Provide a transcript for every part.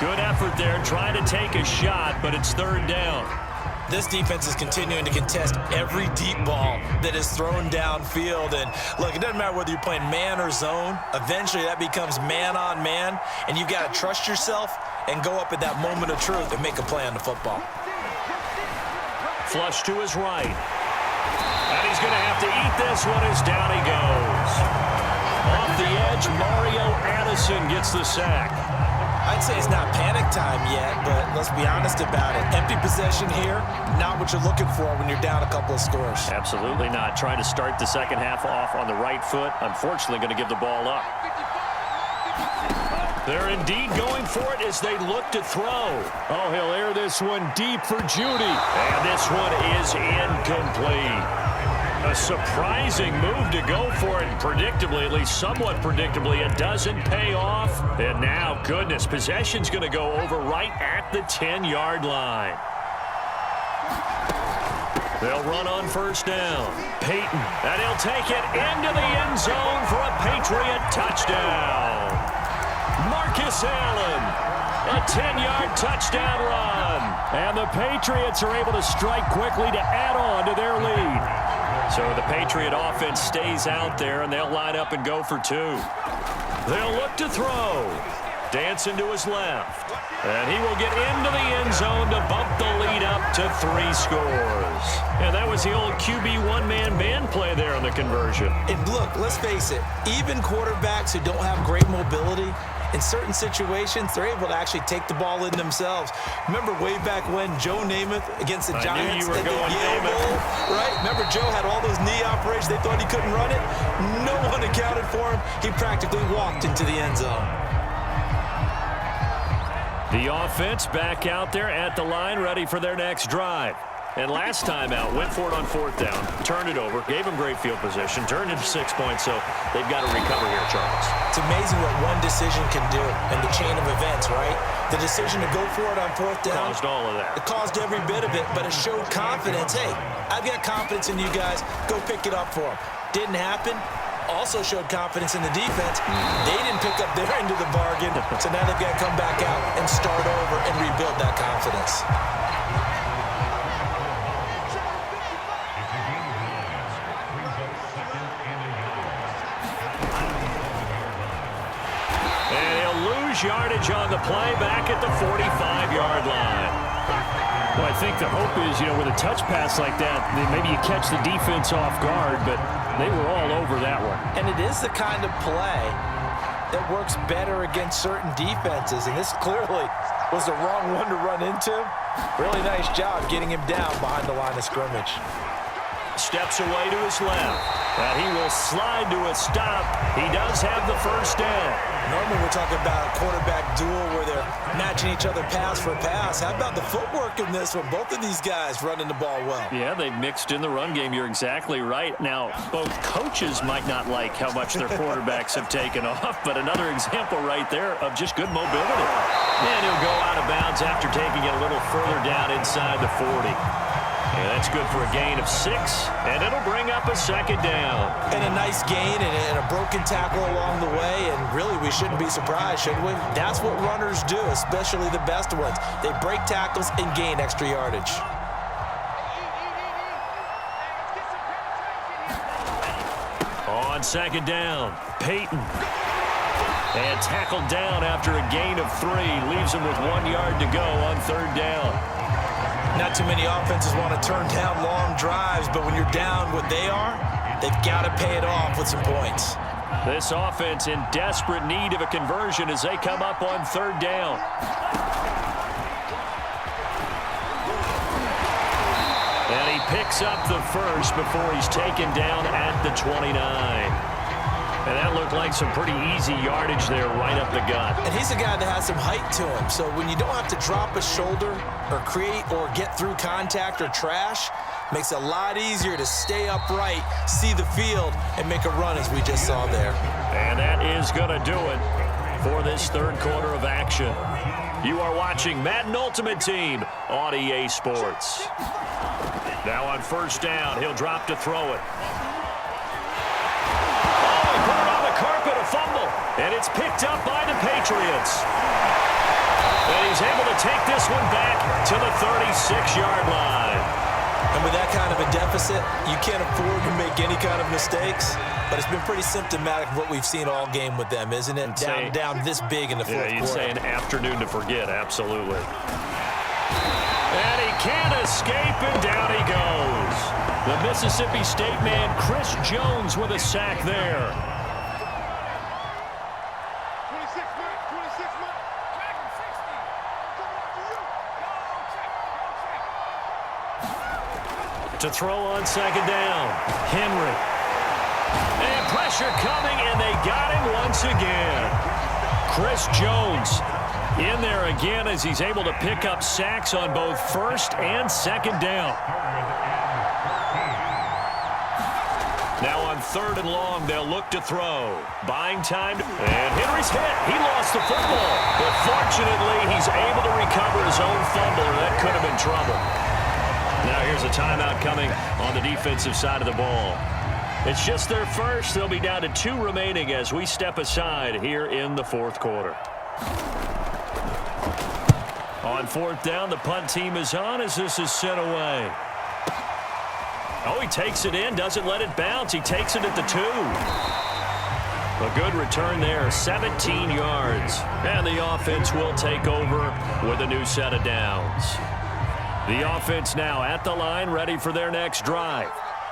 Good effort there, trying to take a shot, but it's third down. This defense is continuing to contest every deep ball that is thrown downfield. And, look, it doesn't matter whether you're playing man or zone. Eventually, that becomes man-on-man, and you've got to trust yourself and go up at that moment of truth and make a play on the football. Flush to his right. And he's going to have to eat this one as down he goes. Off the edge, Mario Addison gets the sack. I'd say it's not panic time yet, but let's be honest about it. Empty possession here, not what you're looking for when you're down a couple of scores. Absolutely not. Trying to start the second half off on the right foot. Unfortunately, going to give the ball up. They're indeed going for it as they look to throw. Oh, he'll air this one deep for Judy. And this one is incomplete. A surprising move to go for it. Predictably, at least somewhat predictably, it doesn't pay off. And now, goodness, possession's going to go over right at the 10-yard line. They'll run on first down. Peyton, and he'll take it into the end zone for a Patriot touchdown. Marcus Allen, a 10-yard touchdown run. And the Patriots are able to strike quickly to add on to their lead. So the Patriot offense stays out there, and they'll line up and go for two. They'll look to throw. Dancing to his left. And he will get into the end zone to bump the lead up to 3 scores. And that was the old QB one-man band play there on the conversion. And look, let's face it, even quarterbacks who don't have great mobility, in certain situations, they're able to actually take the ball in themselves. Remember way back when Joe Namath against the Giants at the Yale Bowl, right? Remember Joe had all those knee operations. They thought he couldn't run it. No one accounted for him. He practically walked into the end zone. The offense back out there at the line, ready for their next drive. And last time out, went for it on fourth down, turned it over, gave them great field position, turned it 6 points, so they've got to recover here, Charles. It's amazing what one decision can do in the chain of events, right? The decision to go for it on fourth down. Caused all of that. It caused every bit of it, but it showed confidence. Hey, I've got confidence in you guys. Go pick it up for them. Didn't happen. Also showed confidence in the defense. They didn't pick up their end of the bargain, so now they've got to come back out and start over and rebuild that confidence. Yardage on the play back at the 45-yard line. Well, I think the hope is, with a touch pass like that, maybe you catch the defense off guard, but they were all over that one. And it is the kind of play that works better against certain defenses, and this clearly was the wrong one to run into. Really nice job getting him down behind the line of scrimmage. Steps away to his left. And he will slide to a stop. He does have the first down. Normally we're talking about a quarterback duel where they're matching each other pass for pass. How about the footwork in this one? Both of these guys running the ball well. Yeah, they've mixed in the run game. You're exactly right. Now, both coaches might not like how much their quarterbacks have taken off, but another example right there of just good mobility. And he'll go out of bounds after taking it a little further down inside the 40. And that's good for a gain of 6, and it'll bring up a second down. And a nice gain and a broken tackle along the way, and really we shouldn't be surprised, should we? That's what runners do, especially the best ones. They break tackles and gain extra yardage. On second down, Peyton. And tackled down after a gain of 3. Leaves him with 1 yard to go on third down. Not too many offenses want to turn down long drives, but when you're down what they are, they've got to pay it off with some points. This offense in desperate need of a conversion as they come up on third down. And he picks up the first before he's taken down at the 29. And that looked like some pretty easy yardage there right up the gut. And he's a guy that has some height to him. So when you don't have to drop a shoulder or create or get through contact or trash, makes it a lot easier to stay upright, see the field, and make a run as we just saw there. And that is going to do it for this third quarter of action. You are watching Madden Ultimate Team on EA Sports. Now on first down, he'll drop to throw it. Carpet, a fumble, and it's picked up by the Patriots. is able to take this one back to the 36-yard line. And with that kind of a deficit, you can't afford to make any kind of mistakes. But it's been pretty symptomatic of what we've seen all game with them, isn't it? Down this big in the fourth quarter. Yeah, you'd say an afternoon to forget, absolutely. And he can't escape, and down he goes. The Mississippi State man, Chris Jones, with a sack there. To throw on second down, Henry. And pressure coming, and they got him once again. Chris Jones in there again as he's able to pick up sacks on both first and second down. Now on third and long, they'll look to throw. Buying time, and Henry's hit. He lost the football. But fortunately, he's able to recover his own fumble, or that could have been trouble. Now here's a timeout coming on the defensive side of the ball. It's just their first. They'll be down to 2 remaining as we step aside here in the fourth quarter. On fourth down, the punt team is on as this is sent away. Oh, he takes it in, doesn't let it bounce. He takes it at the 2. A good return there, 17 yards. And the offense will take over with a new set of downs. The offense now at the line, ready for their next drive.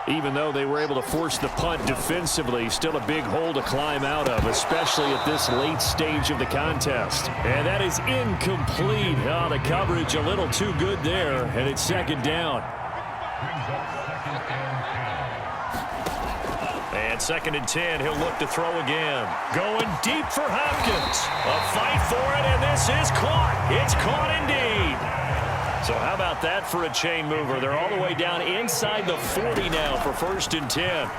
Even though they were able to force the punt defensively, still a big hole to climb out of, especially at this late stage of the contest. And that is incomplete. Oh, the coverage a little too good there, and it's second down. And second and 10, he'll look to throw again. Going deep for Hopkins. A fight for it, and this is caught. It's caught indeed. So how about that for a chain mover? They're all the way down inside the 40 now for first and 10.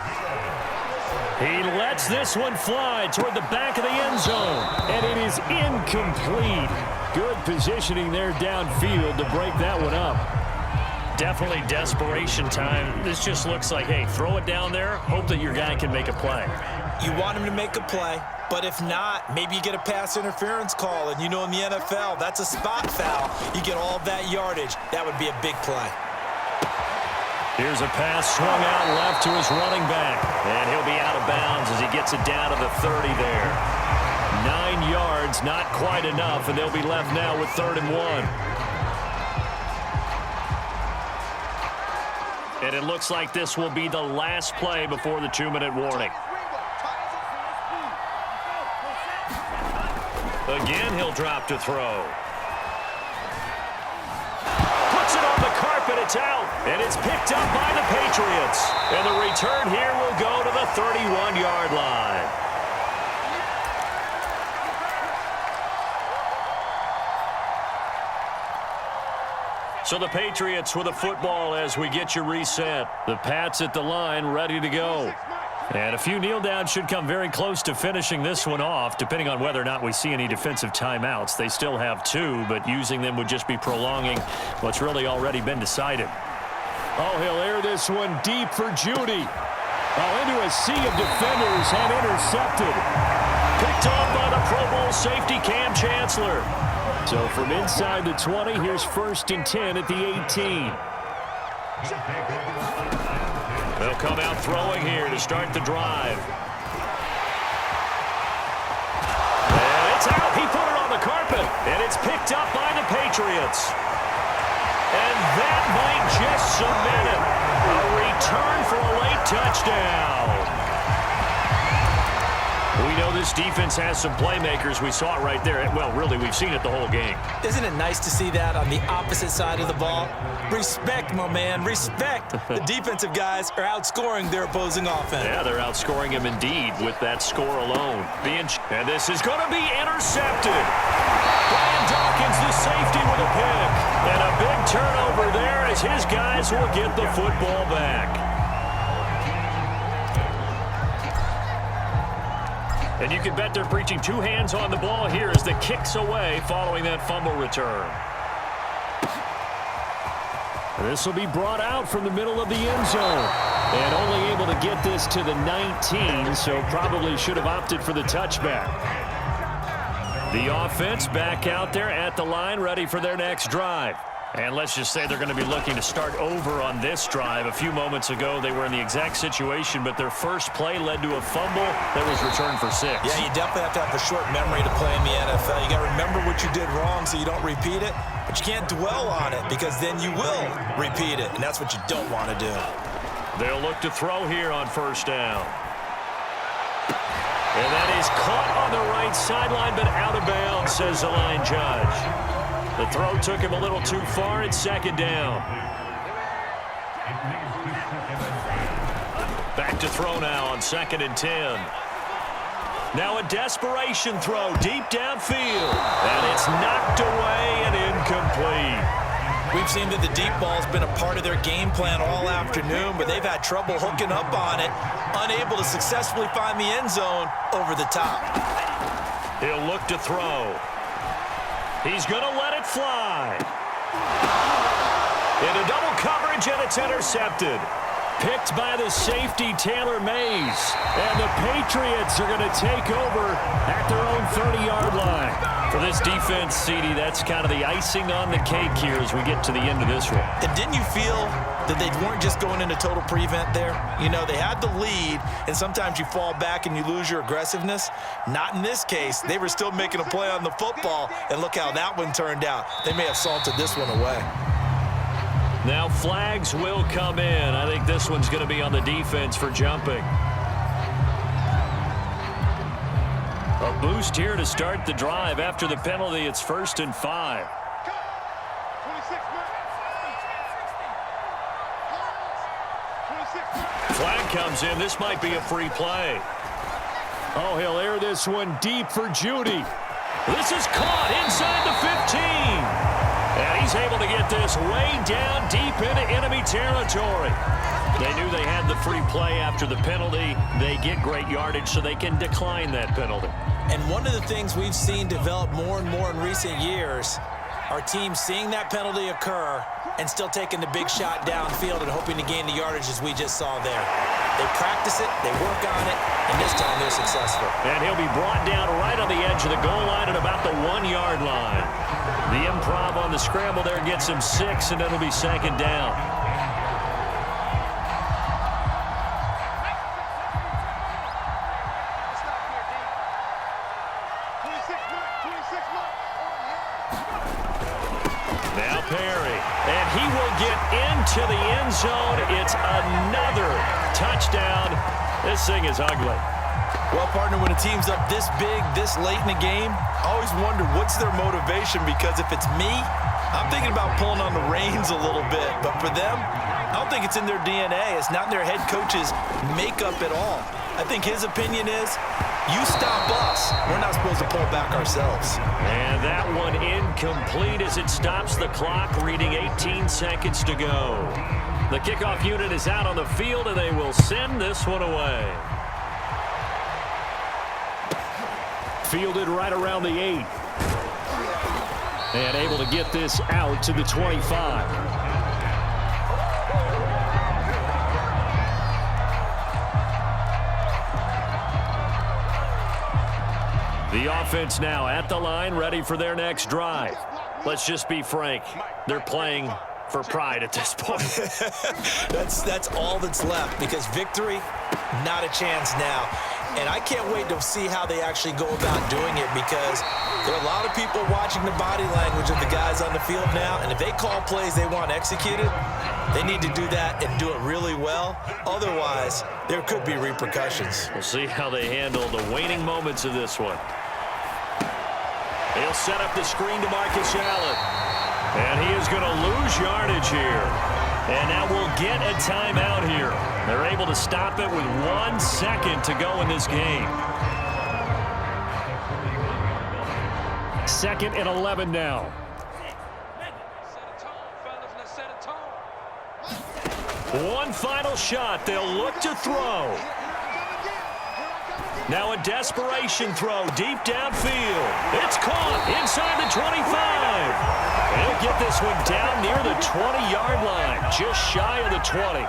He lets this one fly toward the back of the end zone, and it is incomplete. Good positioning there downfield to break that one up. Definitely desperation time. This just looks like, hey, throw it down there, hope that your guy can make a play. You want him to make a play, but if not, maybe you get a pass interference call, and you know in the NFL, that's a spot foul. You get all that yardage. That would be a big play. Here's a pass swung out left to his running back, and he'll be out of bounds as he gets it down to the 30 there. 9 yards, not quite enough, and they'll be left now with 3rd and 1. And it looks like this will be the last play before the 2-minute warning. Again, he'll drop to throw. Puts it on the carpet, it's out, and it's picked up by the Patriots. And the return here will go to the 31-yard line. So the Patriots with a football as we get you reset. The Pats at the line, ready to go. And a few kneel downs should come very close to finishing this one off, depending on whether or not we see any defensive timeouts. They still have 2, but using them would just be prolonging what's really already been decided. Oh, he'll air this one deep for Judy. Oh, into a sea of defenders and intercepted. Picked off by the Pro Bowl safety Cam Chancellor. So from inside the 20, here's 1st and 10 at the 18. They'll come out throwing here to start the drive. And it's out. He put it on the carpet, and it's picked up by the Patriots. And that might just cement it. A return for a late touchdown. We know this defense has some playmakers. We saw it right there. Well, really, we've seen it the whole game. Isn't it nice to see that on the opposite side of the ball? Respect, my man, respect. The defensive guys are outscoring their opposing offense. Yeah, they're outscoring him indeed with that score alone. And this is going to be intercepted. Brian Dawkins, the safety, with a pick. And a big turnover there as his guys will get the football back. And you can bet they're preaching 2 hands on the ball here as the kick's away following that fumble return. This will be brought out from the middle of the end zone. And only able to get this to the 19, so probably should have opted for the touchback. The offense back out there at the line, ready for their next drive. And let's just say they're going to be looking to start over on this drive. A few moments ago, they were in the exact situation, but their first play led to a fumble that was returned for 6. Yeah, you definitely have to have a short memory to play in the NFL. You got to remember what you did wrong so you don't repeat it, but you can't dwell on it because then you will repeat it, and that's what you don't want to do. They'll look to throw here on first down. And that is caught on the right sideline, but out of bounds, says the line judge. The throw took him a little too far. It's second down. Back to throw now on 2nd and 10. Now a desperation throw deep downfield. And it's knocked away and incomplete. We've seen that the deep ball's been a part of their game plan all afternoon, but they've had trouble hooking up on it, unable to successfully find the end zone over the top. He'll look to throw. He's going to let it fly. Into double coverage, and it's intercepted. Picked by the safety, Taylor Mays. And the Patriots are going to take over at their own 30-yard line. For this defense, CD, that's kind of the icing on the cake here as we get to the end of this one. And didn't you feel that they weren't just going into total prevent there? You know, they had the lead, and sometimes you fall back and you lose your aggressiveness. Not in this case. They were still making a play on the football, and look how that one turned out. They may have salted this one away. Now flags will come in. I think this one's going to be on the defense for jumping. A boost here to start the drive. After the penalty, it's 1st and 5. Flag comes in. This might be a free play. Oh, he'll air this one deep for Judy. This is caught inside the 15. And he's able to get this way down deep into enemy territory. They knew they had the free play after the penalty. They get great yardage, so they can decline that penalty. And one of the things we've seen develop more and more in recent years are teams seeing that penalty occur and still taking the big shot downfield and hoping to gain the yardage as we just saw there. They practice it, they work on it, and this time they're successful. And he'll be brought down right on the edge of the goal line at about the 1-yard line. The improv on the scramble there gets him 6, and it'll be 2nd down. Now Perry, and he will get into the end zone. It's another touchdown. This thing is ugly. Well, partner, when a team's up this big, this late in the game, I always wonder what's their motivation, because if it's me, I'm thinking about pulling on the reins a little bit. But for them, I don't think it's in their DNA. It's not in their head coach's makeup at all. I think his opinion is, you stop us, we're not supposed to pull back ourselves. And that one incomplete as it stops the clock, reading 18 seconds to go. The kickoff unit is out on the field, and they will send this one away. Fielded right around the 8. And able to get this out to the 25. The offense now at the line, ready for their next drive. Let's just be frank. They're playing for pride at this point. That's all that's left, because victory, not a chance now. And I can't wait to see how they actually go about doing it, because there are a lot of people watching the body language of the guys on the field now, and if they call plays they want executed, they need to do that and do it really well. Otherwise, there could be repercussions. We'll see how they handle the waning moments of this one. He'll set up the screen to Marcus Allen. And he is going to lose yardage here. And now we'll get a timeout here. They're able to stop it with 1 second to go in this game. 2nd and 11 now. One final shot. They'll look to throw. Now a desperation throw deep downfield. It's caught inside the 25. They'll get this one down near the 20-yard line, just shy of the 20.